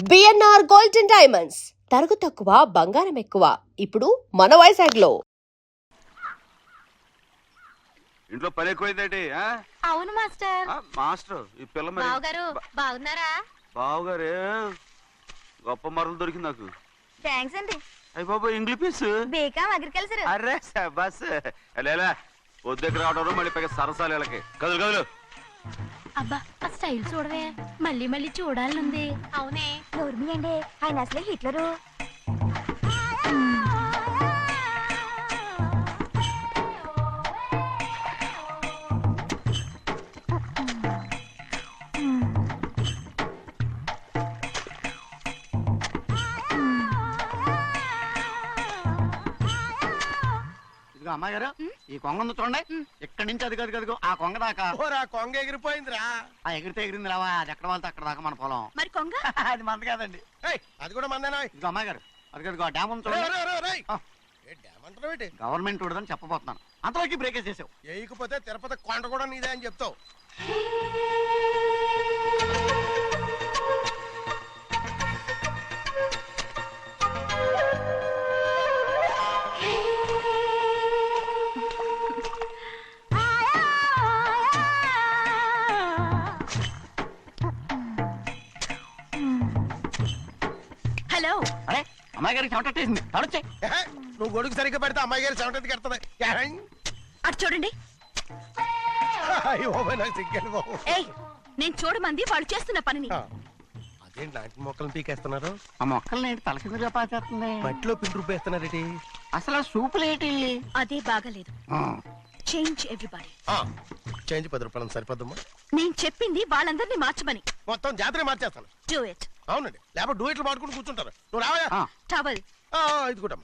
BNR golden diamonds తరుగు తక్కువ బంగారం ఎక్కువ ఇప్పుడు మన వైజాగ్లో. ఇంట్లో పని ఎక్కువైందేంటి? అవును మాస్టర్. మాస్టర్ ఈ పిల్ల మరి బావగారు బాగున్నారా? బావగారే గొప్ప మరలు దొరికింది నాకు. థ్యాంక్స్ అండి. అయ్యి బాబు ఇంగ్లీష్ పీస్ బీకామ్ అగ్రికల్చర్. అరే బస్ లేలా వద్దకు రావడం మళ్ళీ పైగా సరసాలు వీళ్ళకి. కదులు కదులు. అబ్బా ఆ స్టైల్ చూడవే, మళ్ళీ మళ్ళీ చూడాలనుంది. అవునే నోర్మి అండి, ఆయన అసలే హిట్లరు. అమ్మాయి గారు ఈ కొంగ ఉంది చూడండి, ఇక్కడి నుంచి అది కదిగో ఆ కొంగ దాకా. కొంగ ఎగిరిపోయిందిరా. ఆ ఎగిరితే ఎగిరింది రావా, అది ఎక్కడ వాళ్ళతో అక్కడ దాకా మన పొలం. మరి కొంగ అది మంద కాదండి, అది కూడా మందేనా? ఇది అమ్మాయి గారు అది కదిగో ఆ డ్యామ్ ఉంది చూడండి. గవర్నమెంట్ ఉండదని చెప్పబోతున్నాను, అంతలోకి బ్రేక్ వేసేసావు. వేయకపోతే తిరుపతి కొండ కూడా నీదే అని చెప్తావు. హలో. అరే అమ్మాయి గారికి చెమటేసింది, తడొచ్చే. నువ్వు గొడుగు సరిగ్గా పెడితే అమ్మాయి గారి సెవెంటీకి ఎడుతుంది. అటు చూడండి. నాకు సిగ్గాను బాబు. ఏయ్, నేను చూడమంది వాళ్ళు చేస్తున్న పనిని. అదేంటి నాటి మొక్కలను పీకేస్తున్నారు? ఆ మొక్కల్ని ఏంటి తల కిందగా పాచేస్తుంది? మట్టిలో పిండి రూపేస్తున్నారేటి? అసలు ఆ సూపులేటి? అదే బాగలేదు. Change everybody. చేంజ్ 10 రూపాయలు సరిపోద్దమ్మా. నేను చెప్పింది వాళ్ళందరినీ మార్చమని. మొత్తం జాతర మార్చేస్తాను. Do it. అవునండి, లేకపోతే డూయిట్లు మాడుకుని కూర్చుంటారు. నువ్వు రావా? టవల్. ఇది కూడా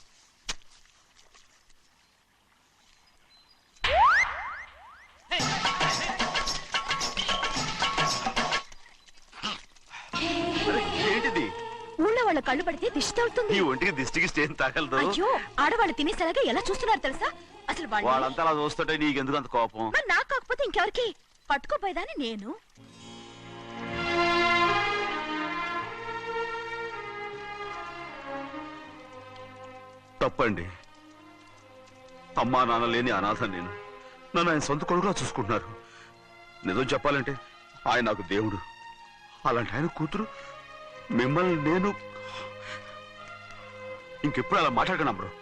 ఏంటిది? ఊళ్ళో వాళ్ళ కళ్ళు పడితే దిష్టి తగులుతుంది. ఈ ఒంటికి దిష్టికి స్టేన్ తగలదు. అయ్యో, ఆడవాళ్ళు తినేసేలాగా ఎలా చూస్తున్నారు తెలుసా? అసలు వాళ్ళంతా అలా చూస్తుంటే నీకెందుకు అంత కోపం? మరి నాకు కాకపోతే ఇంకెవరికి? పట్టుకోపోయేదాన్ని నేను. తప్పండి. అమ్మా నాన్న లేని అనాథ నేను. నన్ను ఆయన సొంత కొడుకులా చూసుకుంటున్నారు. నిజం చెప్పాలంటే ఆయన నాకు దేవుడు. అలాంటి ఆయన కూతురు మిమ్మల్ని నేను ఇంకెప్పుడు అలా మాట్లాడగలను బ్రో.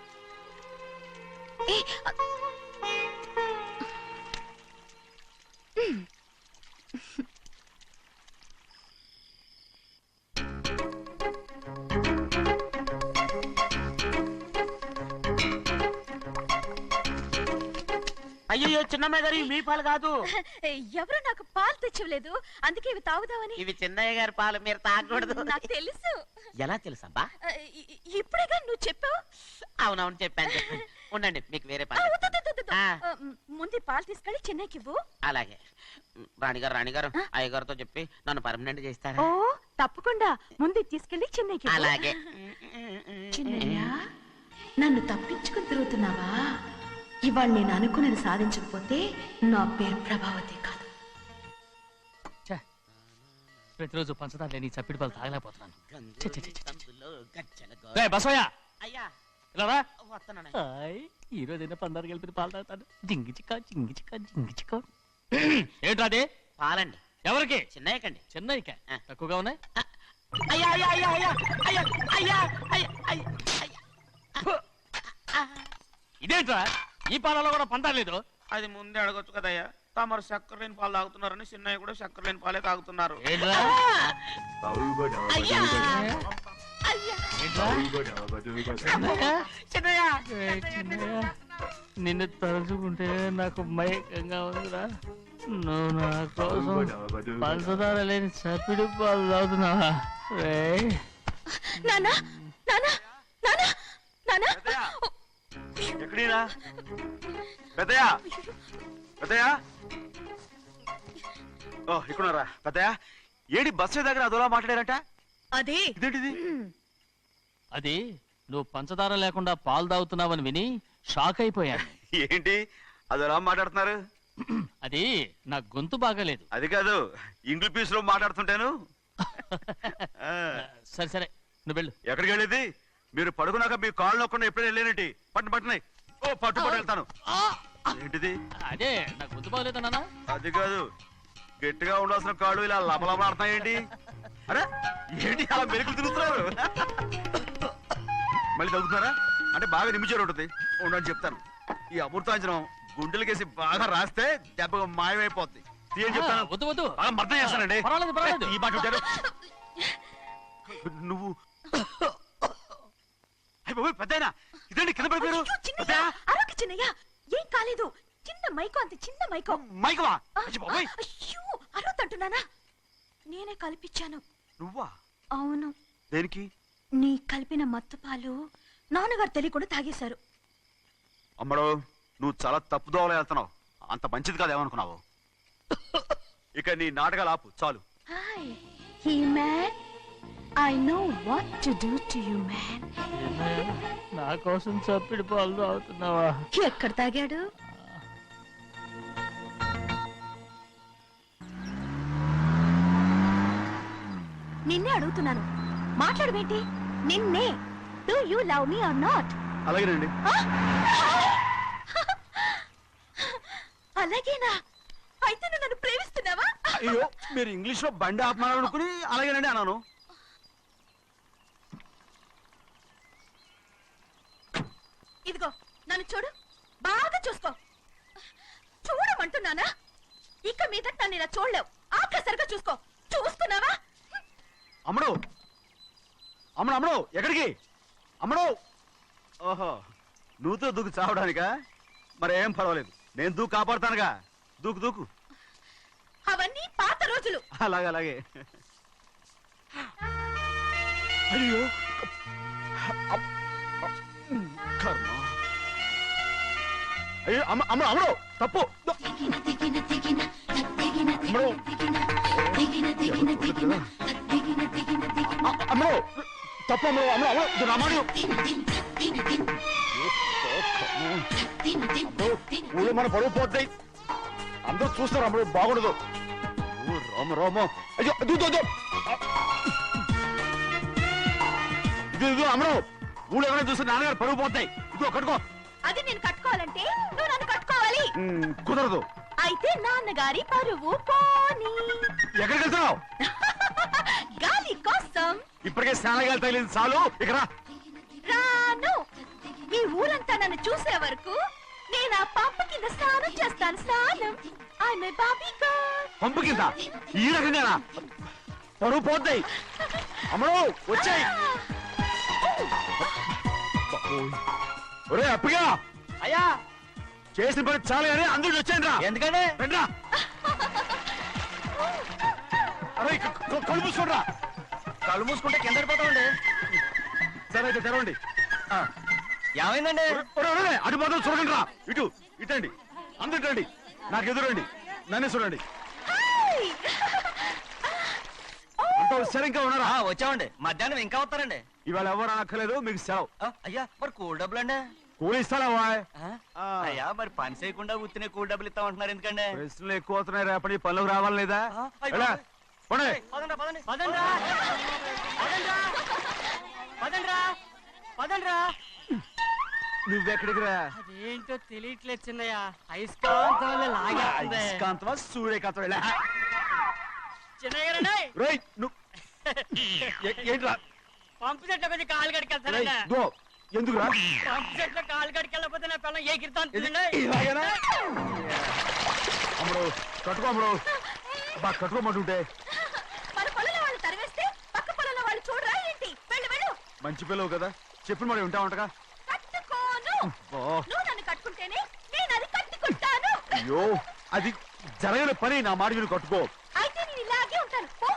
అయ్యో చిన్నమ్మాయి గారు మీ పాలు కాదు. ఎవరు నాకు పాలు తెచ్చలేదు, అందుకే ఇవి తాగుదామని. ఇవి చిన్నయ్య గారి పాలు, మీరు తాగకూడదు. నాకు తెలుసు. ఎలా తెలుసబ్బా? ఇప్పుడేగా నువ్వు చెప్పావు. అవునవును చెప్పాను. ఉండండి, మీకు వేరే పాలు. ముందు పాలు తీసుకెళ్ళి చెన్నైకి ఇవ్వు. అలాగే. రాణిగారు అయ్యగారితో చెప్పి నన్ను పర్మనెంట్ చేస్తారా? ఓ తప్పకుండా, ముందు తీసుకెళ్ళి చెన్నైకి. అలాగే. చిన్నయ్య, నన్ను తప్పించుకుని తిరుగుతున్నావా? ఇవాళ నేను అనుకున్నది సాధించకపోతే నా పేరు ప్రభావతి కాదు. ప్రతిరోజు పంచదార లేని చప్పిడి పాలు తాగలేకపోతున్నాను. ఈ రోజు అయినా పందారు కలిపి పాలు తాగుతాను. జింగి చిక్క జింగి చిక్క జింగి చిక్క. ఏంట్రా అదే? పాలండి. ఎవరికి? చిన్నయ్యకండి. చెన్నైకా? తక్కువగా ఉన్నాయి. ఇదేంట్రా, ఈ పాలలో కూడా పందాలేదు? అది ముందే అడగొచ్చు కదయ్యా. తమరు చక్కెర లేని పాలు తాగుతున్నారని చిన్నయ్య కూడా చక్కెర లేని పాలే తాగుతున్నారు. నిన్ను తలుచుకుంటే నాకు మైకంగా ఉందిరా. నువ్వు నా కోసం పంచదార లేని చప్పిడి పాలు తాగుతున్నావా? ఎక్కడీరా పెద్దయా? పెద్దయా ఇక్కడున్నారా? పెద్దయా ఏడి బస్సు దగ్గర అదోలా మాట్లాడారట. అదే ఇదేంటిది? అది నువ్వు పంచదార లేకుండా పాలు తాగుతున్నావని విని షాక్ అయిపోయాను. ఏంటి అదోలా మాట్లాడుతున్నారు? అది నా గొంతు బాగాలేదు. అది కాదు, ఇంగ్లీష్ పీస్ లో మాట్లాడుతుంటాను. ఆ, సరే సరే నువ్వు వెళ్ళు. ఎక్కడికి వెళ్ళేది? మీరు పడుకున్నాక మీ కాళ్ళు నొక్కకుండా ఎప్పుడైనా వెళ్ళేనంటి? పట్టునాయి. ఓ పట్టు వెళ్తాను. ఏంటిది? అదే నాకు గుర్తు బాగలేదు నాన్న. అది కాదు, గట్టిగా ఉండాల్సిన కాళ్ళు ఇలా లపలపలాడుతున్నాయేంటి? అరే ఏంటి అలా మెరుకులు తిరుగుతున్నారు? మళ్ళీ తగ్గుతున్నారా? అంటే బాగా నిమిషాలు ఉంటుంది. ఉండని చెప్తాను. ఈ అమృతాంజనం గుండెలకేసి బాగా రాస్తే దెబ్బగా మాయమైపోద్ది. తీయని చెప్తాను. వద్దు వద్దు, బాగా మర్దం చేస్తానండి. పర్వాలేదు పర్వాలేదు. ఈ మాట ఉంటారు నువ్వు. అయ్య బాబోయ్, పెద్దయినా ఇదేంటి కింద పడిపోయారు? అరొక చిన్నయ్య, ఏం కాలేదు. చిన్న మైకో, అంత చిన్న మైకో. మైకవా? అయ్య బాబోయ్, అయ్యో అరవతంటున్నానా? నేనే కల్పించాను. నువ్వా? అవును, దేనికి? నీ కలిపిన మత్తు పాలు నాన్నగారు తెలియకుండా తాగేశారు. అమ్మడు, నువ్వు చాలా తప్పుదోవలో వెళ్తున్నావు. అంత మంచిది కాదు ఏమనుకున్నావు? ఇక నీ నాటకాలు ఆపు చాలు. Hi he man, I know what to do to you man. నా కోసం చప్పిడి పాలు తాగుతున్నావా? ఎక్కడ తాగాడు? నిన్నే అడుగుతున్నాను, మాట్లాడబేంటి? నిన్నే. Do you love me or not? అలాగేనండి. అలాగేనా? అయితే నువ్వు నన్ను ప్రేమిస్తున్నావా? అయ్యో, మీరు ఇంగ్లీష్ లో బండి ఆపమాలనుకుని అలాగేనండి అన్నాను. ఇదిగో నన్ను చూడు, బాగా చూసుకో. చూడమంటున్నానా? ఇక మీద నన్ను ఇలా చూడలేవు. ఆఖసరిగా చూసుకో. చూస్తున్నావా? అమ్మడు, అమ్మడు, అమ్మడు, ఎక్కడికి? అమ్మడు. ఓహో, నువ్వుతో దూకు చావడానికా? మరేం పర్వాలేదు, నేను దూకు కాపాడుతానుగా. దూకు దూకు. అవన్నీ పాత రోజులు. అలాగే అలాగే. అయ్యో కర్మ. అయ్యో అమ్మ, అమ్మ, అమ్మడు తప్పు. అమ్మడు, అమ్మడు తప్పు. అమ్మడు, అమ్మడు, అమ్మడు రమాడు. ఊళ్ళో మన పరువు పోతాయి. అందరూ చూస్తారు. అమ్మడు బాగుండదు. రామ రామ. అయ్యో ఇది అమ్మడు, ఊళ్ళో ఎవరైనా చూస్తే నాన్నగారు పరువు పోతాయి. ఇదిగో కట్టుకో. అది నేను కట్టుకోవాలంటే నువ్వు నన్ను కట్టుకోవాలి. కుదరదు. అయితే నాన్నగారి పరువు పోనీ. ఎక్కడికి వెళ్తున్నావు? గాలి కోసం. ఇప్పటికే స్నానగాలు తగిలింది చాలు. ఇక రా. రాను. ఈ ఊరంతా నన్ను చూసే వరకు నేను ఆ పంపు కింద స్నానం చేస్తాను. స్నానం. ఐఎమ్ ఏ బాబీ గర్ల్. పంపు కింద ఈ రకంగానా? పరువు పోతాయి. అమ్మడు వచ్చాయి. ఒరే అప్పగా, అయ్యా చేసిన పని చాలు కానీ అందరికి వచ్చాను రా. ఎందుకంటే రండి రా. అరే కళ్ళు మూసుకోండి రా. కళ్ళు మూసుకుంటే కింద పడిపోతామండి. సరే అయితే తెరవండి. ఏమైందండి? అటు మాత్రం చూడండి రా. ఇటు ఇటండి. అందరు రండి. నాకు ఎదురండి. నన్నే చూడండి. అంతా సరే ఇంకా ఉన్నారా? వచ్చామండి. మధ్యాహ్నం ఇంకా వస్తారండి. ఇవాళ ఎవరు అనక్కర్లేదు, మీకు సెలవు. అయ్యా మరి కూల్ డబ్బులు అండి? కూలి ఇస్తారా? అయ్యా మరి పని చేయకుండా ఉత్తినే కూల్ డబ్బులు ఇస్తామంటున్నారు ఎందుకండి? ప్రశ్నలు ఎక్కువ అవుతున్నాయి. రేపటి పనులకు రావాలి లేదా? ఎలా? పోనీ. పదండ్రా, పదండి. పదండ్రా. పదండ్రా. పదండ్రా. పదండ్రా. నువ్వెక్కడికి రా? అదేంటో తెలియట్లేదు చిన్నయ్య. అయస్కాంతం వల్ల లాగేస్తుంది. అయస్కాంతమా సూర్యకాంతం? ఎలా? చిన్నయ్య గారండి, రేయ్, ఏంట్రా? పంపు చెట్లో కొంచెం కాలు రేయ్, కడికెళ్తానండి. దో, ఎందుకురా? పంపు చెట్లో కాలు కడికెళ్ళకపోతే నా పిల్లలు ఏ కిర్తాను ఇలాగేనా? అమ్మడు కట్టుకో. అమ్మడు బా కట్టుకోమంటుంటే. మన పొలంలో వాళ్ళు తరివేస్తే పక్క పొలంలో వాళ్ళు చూడరా ఏంటి? వెళ్ళు వెళ్ళు. మంచి పిల్లవు కదా, చెప్పిన మరి ఉంటా ఉంటగా. కట్టుకోను. నువ్వు నన్ను కట్టుకుంటేనే నేను అది కట్టుకుంటాను. అయ్యో, అది జరగని పని. నా మాట మీరు కట్టుకో. అయితే నేను ఇలాగే ఉంటాను. పో.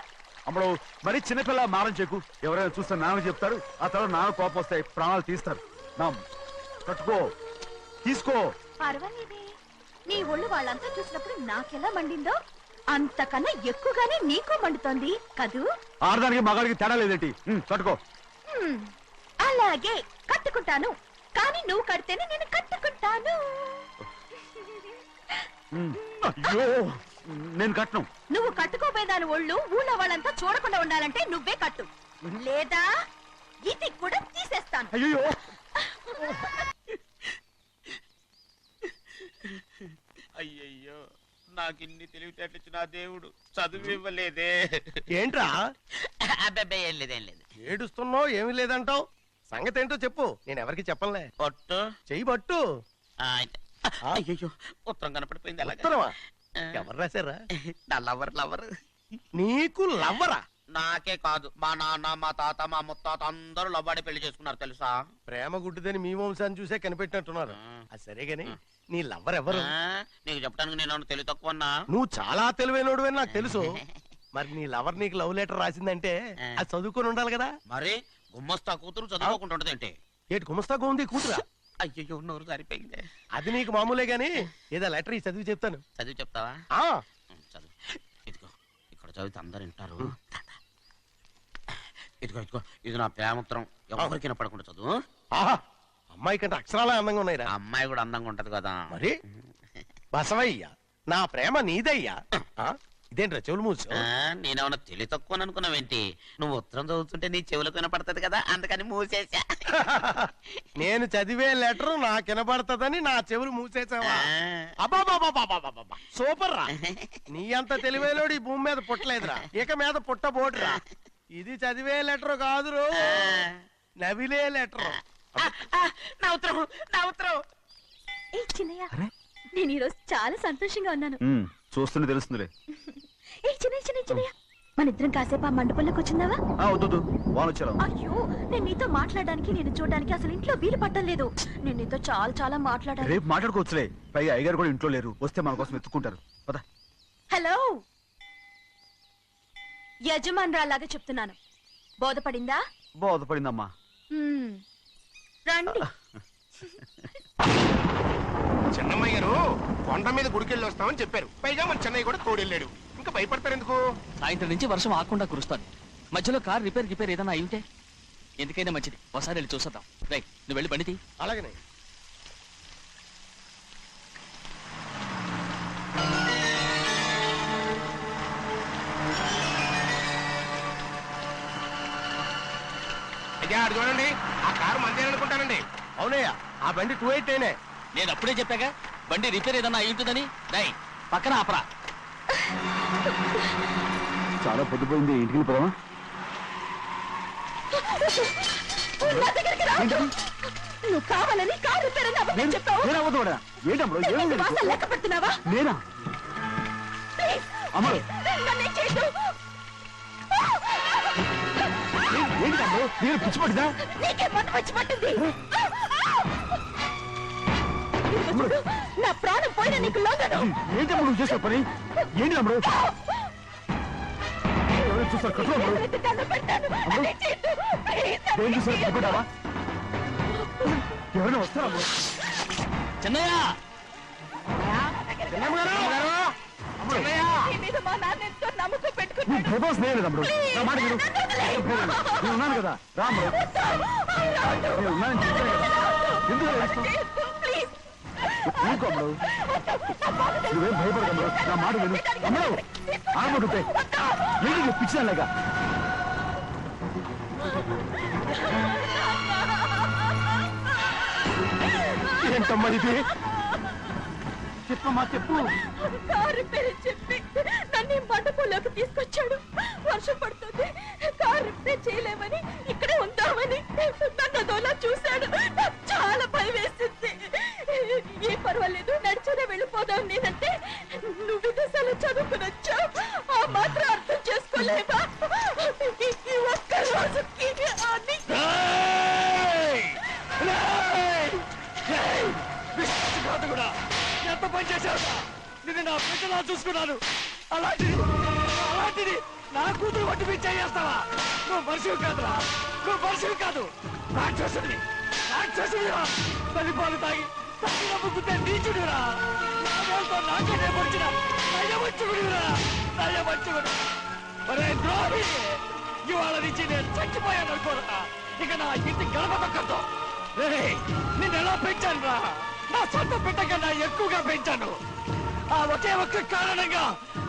అమ్మడు మరి చిన్నపిల్ల మారం చెక్కు. ఎవరైనా చూస్తే నాన్న చెప్తారు. ఆ తర్వాత నాన్న కోపం వస్తాయి, ప్రాణాలు తీస్తారు. నా కట్టుకో, తీసుకో. పర్వాలేదే, నీ ఒళ్ళు వాళ్ళంతా చూసినప్పుడు నాకెలా మండిందో అంతకన్నా ఎక్కువగానే నీకు మండుతోంది కదూ? ఆడదానికి మగాడికి తేడా లేదేంటి? కట్టుకో. అలాగే కట్టుకుంటాను. కానీ నువ్వు కడితేనే నేను కట్టుకుంటాను. అయ్యో నేను కట్టను. నువ్వు కట్టుకోపోయేదాని ఒళ్ళు ఊళ్ళో వాళ్ళంతా చూడకుండా ఉండాలంటే నువ్వే కట్టు, లేదా ఇది కూడా తీసేస్తాను. అయ్యో అయ్యయ్యో, నాకు ఇన్ని తెలివితేటలు ఇచ్చిన ఆ దేవుడు చదువు ఇవ్వలేదే. ఏంట్రా అబ్బాయి ఏం లేదు, ఏం లేదు. ఏడుస్తున్నావు? ఏమీ లేదంటావు. సంగతి ఏంటో చెప్పు, నేను ఎవరికి చెప్పనులే. పొట్టు చెయ్యి పట్టు. అయ్యో, ఉత్తరం కనపడిపోయింది. అలాగే ఉత్తరమా? ఎవరు రాశారా? నా లవర్ లవర్. నీకు లవ్వరా? నాకే కాదు, మా నాన్న, మా తాత, మా ముత్తాత అందరూ లవ్వాడి పెళ్లి చేసుకున్నారు తెలుసా. ప్రేమ గుడ్డిదని మీ వంశాన్ని చూసే కనిపెట్టినట్టున్నారు. అది సరే గాని నీ లవ్వర్ ఎవరు? నీకు చెప్పడానికి నేను తెలివి తక్కువన్నా. నువ్వు చాలా తెలివైనడు అని నాకు తెలుసు. మరి నీ లవర్ నీకు లవ్ లెటర్ రాసిందంటే అది చదువుకొని ఉండాలి కదా. మరి గుమ్మస్తా కూతురు చదువుకోకుండా ఉంటదేంటి? ఏటి గుమస్తా ఉంది కూతురా? అయ్యో, నోరు సరిపోయింది. అది నీకు మామూలే గాని ఏదో లెటర్ ఈ చదివి చెప్తాను. చదివి చెప్తావా? ఆ చదువు. ఇదిగో, ఇక్కడ చదివితే అందరు వింటారు. ఇదిగో ఇదిగో, ఇది నా ప్రేమోత్తరం. ఎవరికి పడకుండా చదువు. ఆహా, అమ్మాయి కంటే అక్షరాలే అందంగా ఉన్నాయిరా. ఆ అమ్మాయి కూడా అందంగా ఉంటది కదా. మరి బసవయ్య, నా ప్రేమ నీదయ్యా. ఇదేంట్రా చెవులు మూసు? నేనేమన్నా తెలివి తక్కువ అనుకున్నావేంటి? నువ్వు ఉత్తరం చదువుతుంటే నీ చెవులకు వినపడుతుంది కదా, అందుకని మూసేసా. నేను చదివే లెటర్ నాకు వినబడతదని నా చెవులు మూసేసావా? అబ్బాబాబాబాబాబాబా, సూపర్ రా. నీ అంత తెలివేలోడు ఈ భూమి మీద పుట్టలేదురా, ఇక మీద పుట్టబోటురా. ఇది చదివే లెటర్ కాదురు, నవిలే లెటర్. నా ఉత్తరం, నా ఉత్తరం. ఏ చిన్నయ్య, నేను ఈరోజు చాలా సంతోషంగా ఉన్నాను. చూస్తూనే తెలుస్తుందిలే. ఏ చిన్నయ్య, మన ఇద్దరం కాసేపు ఆ మండపంలోకి వచ్చిందావా? వద్దు, వాళ్ళు వచ్చారు. అయ్యో, నేను నీతో మాట్లాడడానికి, నేను చూడడానికి అసలు ఇంట్లో వీలు పట్టలేదు. నేను నీతో చాలా చాలా మాట్లాడాలి. రేపు మాట్లాడుకోవచ్చులే. పైగా అయ్యగారు కూడా ఇంట్లో లేరు, వస్తే మన కోసం ఎత్తుకుంటారు. పద. హలో, యజమానురాలాగా చెప్తున్నాను, బోధపడిందా? బోధపడిందమ్మా. రండి. చిన్నమ్మాయి గారు కొండ మీద గుడికెళ్ళి వస్తామని చెప్పారు. పైగా మన చెన్నయ్య కూడా తోడెళ్ళాడు. ఇంకా భయపడతారు ఎందుకు? సాయంత్రం నుంచి వర్షం ఆకుండా కురుస్తాను. మధ్యలో కార్ రిపేర్ ఏదైనా అయి ఉంటే ఎందుకైనా మంచిది, ఒకసారి వెళ్ళి చూసేద్దాం. రైట్, నువ్వు వెళ్ళి బండి తీ. అలాగనే. అయ్యా, అది చూడండి, ఆ కారు మందే అనుకుంటానండి. అవునయ్యా, ఆ బండి 288. నేను అప్పుడే చెప్పాగా బండి రిపేర్ ఏదైనా అయి ఉంటుందని. రైట్, పక్కన ఆపరా. చాలా పొద్దుపోయింది, ఇంటికి వెళ్ళిపోదామా? నా దగ్గరికి రా. నువ్వు కావాలని కారు రిపేర్ అని అబద్ధం చెప్పావు. ఏంటమ్మా వాసన లెక్క పెడుతున్నావా? నేనా? ప్లీజ్, అమ్మడు, నన్నేం చేయొద్దు. ఏంటి తమ్ముడు, నేను పిచ్చి పట్టిదా? నీకే మంట వచ్చి పట్టింది. ఇదిగో చూడు, నా ప్రాణం పోయిన నీకు లొంగను. ఏంటి తమ్ముడు నువ్వు చేసే పని? ఏంటి తమ్ముడు? చూస్తారు కట్టు తమ్ముడు. దండం పెట్టాను, నన్నేం చేయొద్దు. ప్లీజ్, ఏం చూసారు అనుకుంటావా? ఎవరైనా వస్తారా? చిన్నయ్య, నీ మీద మా నాన్న ఎంతో నమ్మకం పెట్టుకున్నాడు. తమ్ముడు, నా మాట విను. నేను ఉన్నాను కదా, రాముడు. నేను ఉన్నానని చెప్పాను కదా, ఎందుకు వేస్తావు? ప్లీజ్, ఊరుకోమ్ముడు, నువ్వేం భయపడకమ్ముడు, నా మాట విను. అమ్మడు ఆగమంటుంటే ఏంటి పిచ్చిదానిలాగా? ఏంటమ్మా ఇది? చెప్పమ్మా, చెప్పు. కారు పేరు చెప్పి నన్ను ఈ మండపంలోకి తీసుకొచ్చాడు. వర్షం పడుతుంది, కారు రిపేర్ చేయలేమని ఇక్కడే ఉందామని నన్ను అదోలా చూశాడు. నాకు చాలా భయం వేసింది. ఏ పర్వాలేదు, నడిచేదే వెళ్ళిపోదాం నేనంటే, నువ్వు విదేశాలు చదువుకుని వచ్చావు, ఆ మాత్రం అర్థం చేసుకోలేవా? ఈ ఒక్క రోజుకి అని ఎంత పని చేశావు? నేను నా బిడ్డలా చూసుకున్నాను. అలాంటిది నా కూతురు వడ్డీ మీద చేస్తావా? నువ్వు మనిషివి కాదురా, నువ్వు మనిషివి కాదు, రాక్షసుడివి. తల్లిపాలు తాగి నమ్ముకుంటే నీచుడిరా. నాకే వచ్చిన నయవంచుకుడిరా. ఒరే ద్రోహి, ఇవాళ నుంచి నేను చచ్చిపోయాను అనుకోరా. ఇక నా ఇంటి గడప తొక్కతో. నిన్ను ఎలా పెంచాను రా? నా సొంత బిడ్డ కన్నా ఎక్కువగా పెంచాను. ఆ ఒకే ఒక్క కారణంగా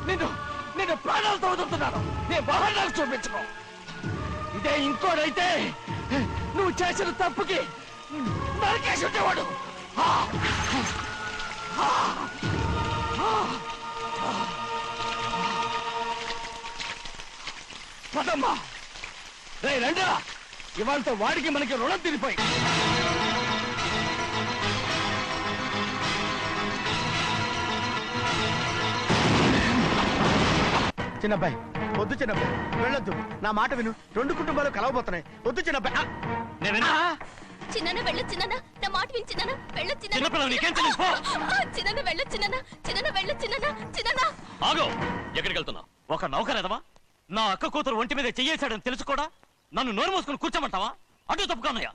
నిన్ను నిన్ను ప్రాణాలతో వదులుతున్నాను. నీ వాహనాలు చూపించుకో. ఇదే ఇంకోడైతే నువ్వు చేసిన తప్పుకి నరికేసి ఉండేవాడు. పదమ్మా, రే రండిరా. ఇవాళతో వాడికి మనకి రుణం తిరిగిపోయి. చిన్నబ్బాయి వద్దు, చిన్నబ్బాయి వెళ్ళొద్దు. నా మాట విను. 2 కుటుంబాలు కలవబోతున్నాయి. వద్దు చిన్నబ్బాయి. చిన్న వెళ్ళొచ్చినా నా మాట విని చిన్న వెళ్ళొచ్చినా చిన్న వెళ్ళొచ్చినా చిన్న వెళ్ళొచ్చినా చిన్న ఆగో, ఎక్కడికి వెళ్తున్నావు? ఒక నౌకరేదవా నా అక్క కూతురు ఒంటి మీద చెయ్యేశాడని తెలుసు కూడా నన్ను నోరు మూసుకుని కూర్చోమంటావా? అటు తప్పుకున్నాయా?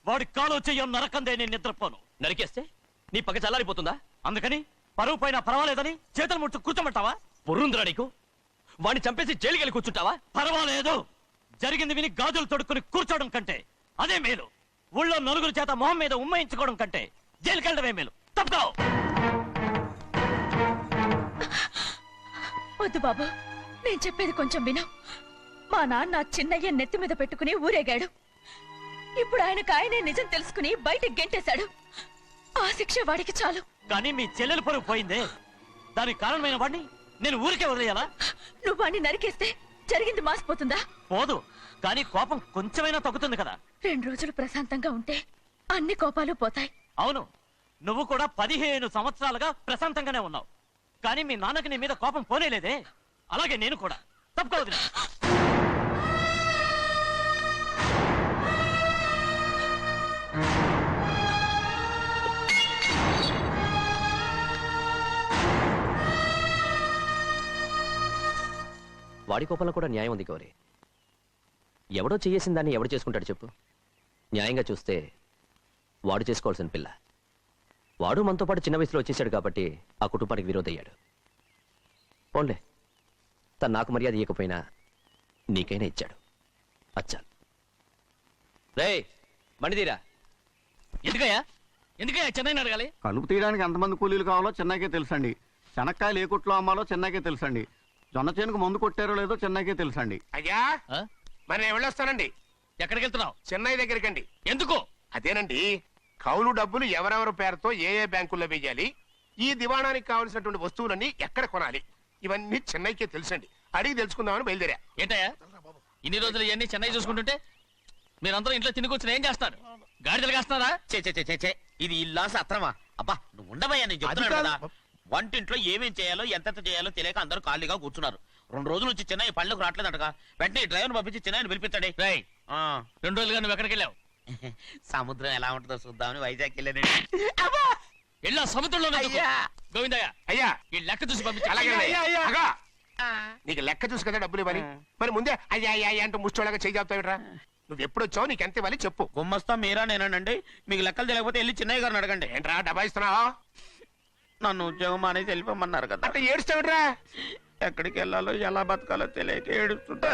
వాడి కాలో చెయ్యం నరకందే నేను నిద్రపోను. నరికేస్తే నీ పగ చల్లారిపోతుందా? అందుకని పరువు పైన పర్వాలేదని చేతులు ముట్టు కూర్చోమంటావా? బుర్రుందిరా నీకు? వాడిని చంపేసి జైలుకి వెళ్ళి కూర్చుంటావా? పర్వాలేదు, జరిగింది విని గాజులు తొడుక్కుని కూర్చోవడం కంటే అదే మేలు. ఊళ్ళో నలుగురు చేత మొహం మీద ఉమ్మయించుకోవడం కంటే జైలుకి వెళ్ళడమే మేలు. తప్పుకో. వద్దు బాబు, నేను చెప్పేది కొంచెం విను. మా నాన్న చిన్నయ్య నెత్తి మీద పెట్టుకుని ఊరేగాడు. ఇప్పుడు ఆయనకు నిజం తెలుసుకుని బయటకు గెంటేశాడు. ఆ శిక్ష వాడికి చాలు. కానీ మీ చెల్లెలు పరువు పోయిందే, దానికి కారణమైన వాడిని నేను ఊరికే వదిలేయాలా? నువ్వు వాడిని నరికేస్తే జరిగింది మాసిపోతుందా? పోదు, కానీ కోపం కొంచెమైనా తగ్గుతుంది కదా. 2 రోజులు ప్రశాంతంగా ఉంటే అన్ని కోపాలు పోతాయి. అవును, నువ్వు కూడా 15 సంవత్సరాలుగా ప్రశాంతంగానే ఉన్నావు. కానీ మీ నాన్నకి నీ మీద కోపం పోనేలేదే. అలాగే నేను కూడా. తప్పుకోవద్దు. వాడి కోపంలో కూడా న్యాయం ఉంది గౌరీ. ఎవడో చేయేసిన దాన్ని ఎవడు చేసుకుంటాడు చెప్పు? న్యాయంగా చూస్తే వాడు చేసుకోవాల్సిన పిల్ల. వాడు మనతో పాటు చిన్న వయసులో వచ్చేసాడు కాబట్టి ఆ కుటుంబానికి విరోధయ్యాడు. పోన్లే, తను నాకు మర్యాద ఇవ్వకపోయినా నీకైనా ఇచ్చాడు. అచ్చా రే మణిదీరా. ఎందుకయ్యా చెన్నైని అడగాలి? కలుపు తీయడానికి ఎంతమంది కూలీలు కావాలో చెన్నైకే తెలుసండి. శనక్కాయలు ఏ కుట్లో అమ్మాలో చెన్నైకే తెలుసండి. జొన్న చేనుకు మందు కొట్టారో లేదో చెన్నైకే తెలుసండి. అయ్యా మరి నేను వెళ్ళొస్తానండి. ఎక్కడికి వెళ్తున్నావు? చెన్నై దగ్గరికండి. ఎందుకు? అదేనండి, కౌలు డబ్బులు ఎవరెవరి పేరుతో ఏ ఏ బ్యాంకుల్లో వేయాలి, ఈ దివాణానికి కావలసినటువంటి వస్తువులన్నీ ఎక్కడ కొనాలి, ఇవన్నీ చెన్నైకే తెలుసండి. అడిగి తెలుసుకుందామని బయలుదేరా. ఏంటయ్యా ఇన్ని రోజులు ఇవన్నీ చెన్నై చూసుకుంటుంటే మీరందరూ ఇంట్లో తిని కూర్చుని ఏం చేస్తారు? గాడిదలు కాస్తున్నారా? చే ఇది ఇల్లా సత్రమా? అబ్బా నువ్వు ఉండబోయా, నేను చెప్తున్నాను కదా. వంటింట్లో ఏమేం చేయాలో ఎంతెంత చేయాలో తెలియక అందరూ ఖాళీగా కూర్చున్నారు. 2 రోజులు నుంచి చెన్నై పళ్ళకు రావట్లేదటగా. వెంటనే డ్రైవర్ పంపించి చెన్నైని పిలిపించండి. 2 రోజులుగా నువ్వు ఎక్కడికి వెళ్ళావు? సముద్రం ఎలా ఉంటుందో చూద్దామని వైజాగ్ వెళ్ళానండి. వెళ్ళా సముద్రంలో గోవిందయ్య. అయ్యా ఈ లెక్క చూసి పంపించి. అగా, నీకు లెక్క చూసి కదా డబ్బులు ఇవ్వాలి. మరి ముందే అయ్యా అయ్యా అంటూ ముష్టోళ్ళగా చేయి చెప్తావిట్రా. నువ్వు ఎప్పుడు వచ్చావు, నీకు ఎంత ఇవ్వాలి చెప్పు. గుమ్మస్తా మీరా నేనండి. మీకు లెక్కలు తెలియకపోతే వెళ్ళి చెన్నై గారిని అడగండి. ఏంట్రా డబ్బా ఇస్తున్నావా? నన్ను ఉద్యోగం అనేది వెళ్ళిపోమన్నారు కదా. అంటే ఏడుస్తావిట్రా. ఎక్కడికి వెళ్ళాలో ఎలా బతకాలో తెలియక ఏడుస్తుంటా.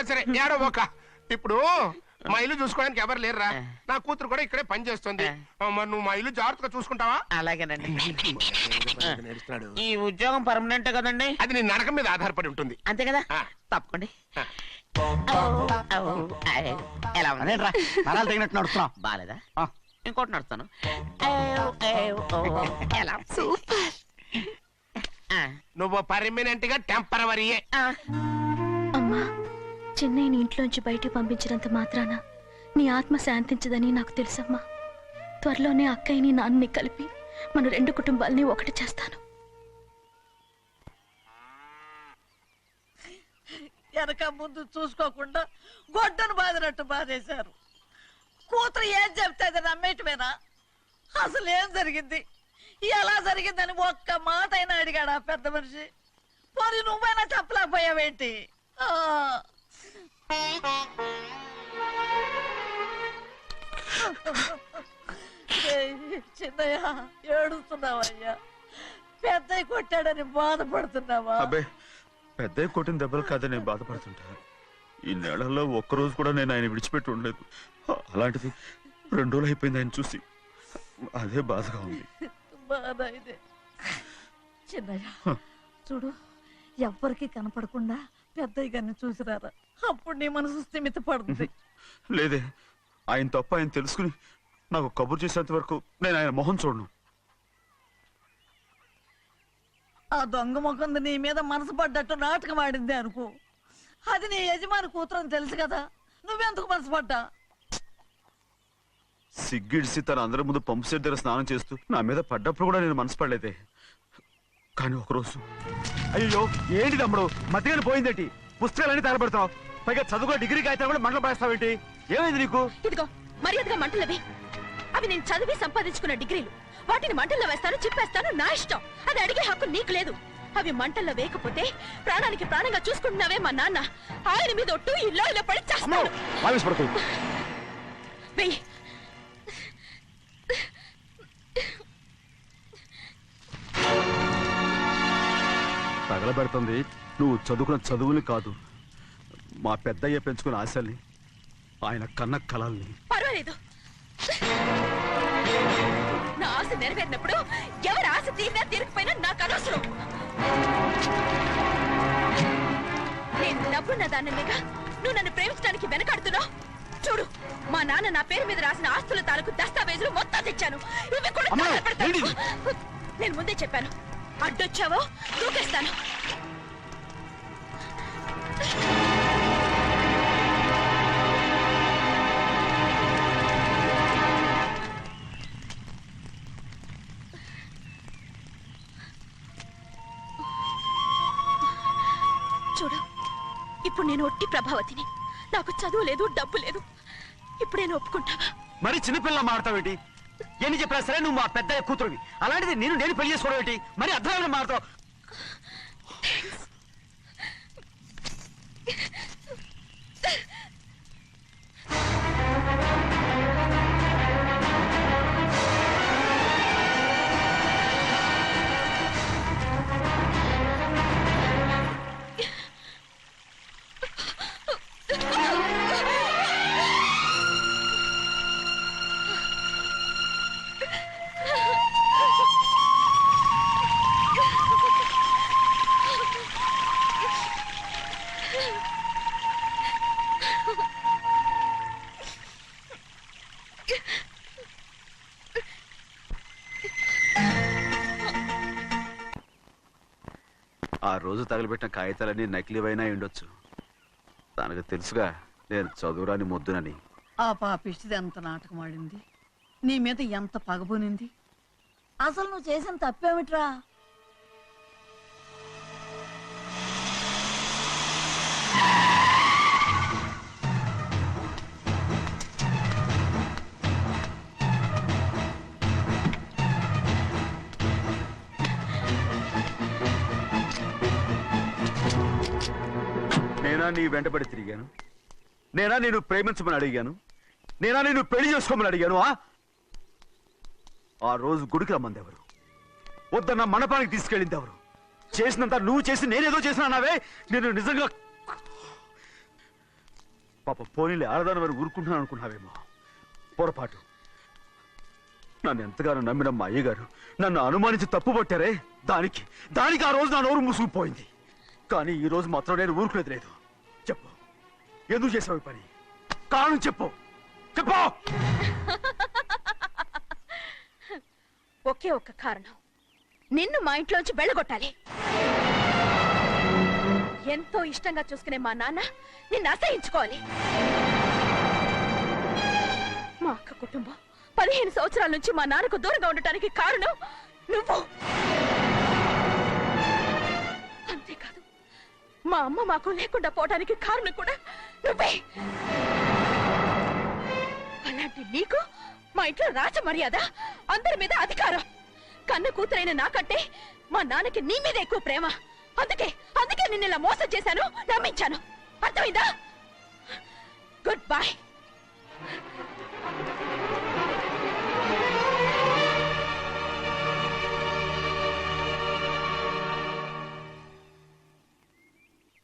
సరే ఏడో ఒక. ఇప్పుడు మా ఇల్లు చూసుకోవడానికి ఎవరు లేరురా. నా కూతురు కూడా ఇక్కడే పని చేస్తుంది. మరి నువ్వు మా ఇల్లు జాగ్రత్తగా చూసుకుంటావా? అలాగేనండి. ఈ ఉద్యోగం పర్మనెంట్ కదండి? అది నీ నరకం మీద ఆధారపడి ఉంటుంది. అంతే కదా, తప్పకండి. ఎలా అదేంట్రా నరాలు తగినట్టు నడుస్తున్నావు? బాలేదా? ఇంకోటి నడుస్తాను. నువ్వు పర్మనెంట్ గా టెంపరవరీయే. అమ్మా, చెన్నైని ఇంట్లోంచి బయటికి పంపించినంత మాత్రాన నీ ఆత్మ శాంతించదని నాకు తెలుసమ్మా. త్వరలోనే అక్కయ్యని నాన్నని కలిపి మన 2 కుటుంబాలని ఒకటి చేస్తాను. వెనక ముందు చూసుకోకుండా గొడ్డను బాదినట్టు బాధేశారు. కూతురు ఏం చెప్తే అది నమ్మేటమేనా? అసలు ఏం జరిగింది, ఎలా జరిగిందని ఒక్క మాట అయినా అడిగాడు ఆ పెద్ద మనిషి. మరి నువ్వైనా చెప్పలేకపోయావేంటి? చిన్నయ్య ఏడుస్తున్నావయ్యా? పెద్దయ్య కొట్టాడని బాధపడుతున్నావా? అబ్బే, పెద్ద కొట్టిన దెబ్బలు కాదని నేను బాధపడుతుంటా. ఈ నెలల్లో ఒక్కరోజు కూడా నేను ఆయన విడిచిపెట్టి ఉండలేదు. అలాంటిది 2 రోజులు అయిపోయింది ఆయన చూసి. అదే బాధగా ఉంది. చిన్నయ్య చూడు, ఎవ్వరికి కనపడకుండా పెద్దయ్య గారిని చూసిరారా, అప్పుడు నీ మనసు స్థిమిత పడుతుంది. లేదే, ఆయన తప్ప ఆయన తెలుసుకుని నాకు కబురు చేసేంత వరకు నేను ఆయన మొహం చూడను. ఆ దొంగ ముఖంది నీ మీద మనసు పడ్డట్టు నాటకం ఆడింది అనుకో, అది నీ యజమాని కూతురు అని తెలుసు కదా, నువ్వెందుకు మనసు పడ్డా? సిగ్గిడిసి తన అందరి ముందు పంపు సెట్ దగ్గర స్నానం చేస్తూ నా మీద పడ్డప్పుడు కూడా నేను మనసు పడలేదే. కానీ ఒకరోజు అయ్యో ఏంటి తమ్ముడు మధ్యగా పోయిందేంటి, పుస్తకాలన్నీ తగలబెడతావు, పైగా చదువుకో డిగ్రీ కాగితాలు కూడా మంటలు పడేస్తావేంటి, ఏమైంది నీకు? ఇదిగో మర్యాదగా మంటలవి, అవి నేను చదివి సంపాదించుకున్న డిగ్రీలు, వాటిని మంటల్లో వేస్తాను చిప్పేస్తాను, నా ఇష్టం. అది అడిగే హక్కు నీకు లేదు. అవి మంటల్లో వేయకపోతే ప్రాణానికి ప్రాణంగా చూసుకుంటున్నావే మా నాన్న, ఆయన మీద ఒట్టు ఇల్లు పడి చేస్తాను. వెయ్యి. తగలబెడుతుంది నువ్వు చదువుకున్న చదువుని కాదు, మా పెద్దయ్య పెంచుకున్న ఆశల్ని, ఆయన కన్న కలల్ని. పర్వాలేదు, నా ఆశ నెరవేరినప్పుడు ఎవరి ఆశ తీరినా తీరకపోయినా నాకు అనవసరం. నేను డబ్బున్న దానిగా నువ్వు నన్ను ప్రేమించడానికి వెనకాడుతున్నావు. చూడు, మా నాన్న నా పేరు మీద రాసిన ఆస్తుల తాలూకు దస్తావేజులు మొత్తం తెచ్చాను. ఇవి కూడా తగలబెడతాను. నేను ముందే చెప్పాను, అడ్డొచ్చావో దూకేస్తాను. చూడు, ఇప్పుడు నేను ఒట్టి ప్రభావతిని, నాకు చదువు లేదు డబ్బు లేదు. ఇప్పుడు నేను ఒప్పుకుంటావా? మరి చిన్నపిల్ల మాడతావేంటి? ఎన్ని చెప్పినా సరే నువ్వు మా పెద్ద కూతురువి, అలాంటిది నేను పెళ్లి చేసుకోవడం ఏంటి? మరి అర్థమైన మాడతావు. ఆ రోజు తగలబెట్టిన కాగితాలన్నీ నకిలీవైనా ఉండొచ్చు, తనకు తెలుసుగా నేను చదువురాని మొద్దునని. ఆ పాపిష్టిది ఎంత నాటకం ఆడింది, నీ మీద ఎంత పగబోనింది. అసలు నువ్వు చేసిన తప్పేమిట్రా? నేనా నీ వెంటబడి తిరిగాను? నేనా నేను ప్రేమించమని అడిగాను? నేనా నేను పెళ్లి చేసుకోమని అడిగాను? ఆ రోజు గుడికి రమ్మంది ఎవరు? వద్దన్న మండపానికి తీసుకెళ్ళింది ఎవరు? చేసినంత నువ్వు చేసి నేనేదో చేసినా నావే. నేను నిజంగా పాప పోనీలే ఆడదాని వారు ఊరుకుంటున్నాను అనుకున్నావేమో, పొరపాటు. నన్ను ఎంతగానో నమ్మిన మా అయ్యగారు నన్ను అనుమానించి తప్పుపట్టారే, దానికి ఆ రోజు నా నోరు మూసుకుపోయింది. కానీ ఈ రోజు మాత్రం నేను ఊరుకునేది లేదు. చెప్పు, ఎందుకు చేసావు ఈ పని? కారణం చెప్పు. ఒకే ఒక్క కారణం, నిన్ను మా ఇంట్లోంచి వెళ్ళగొట్టాలి. ఎంతో ఇష్టంగా చూసుకునే మా నాన్న నిన్ను అసహించుకోవాలి. మా అక్క కుటుంబం 15 సంవత్సరాల నుంచి మా నాన్నకు దూరంగా ఉండటానికి కారణం నువ్వు. అంతేకాదు, మా అమ్మ మాకు లేకుండా పోవడానికి కారణం కూడా నువ్వే. అలాంటి నీకు మా ఇంట్లో రాజ మర్యాద, అందరి మీద అధికారం. కన్న కూతురైన నాకంటే మా నాన్నకి నీ మీద ఎక్కువ ప్రేమ. అందుకే నిన్ను ఇలా మోసం చేశాను, నమ్మించాను. అర్థమైందా? Good bye.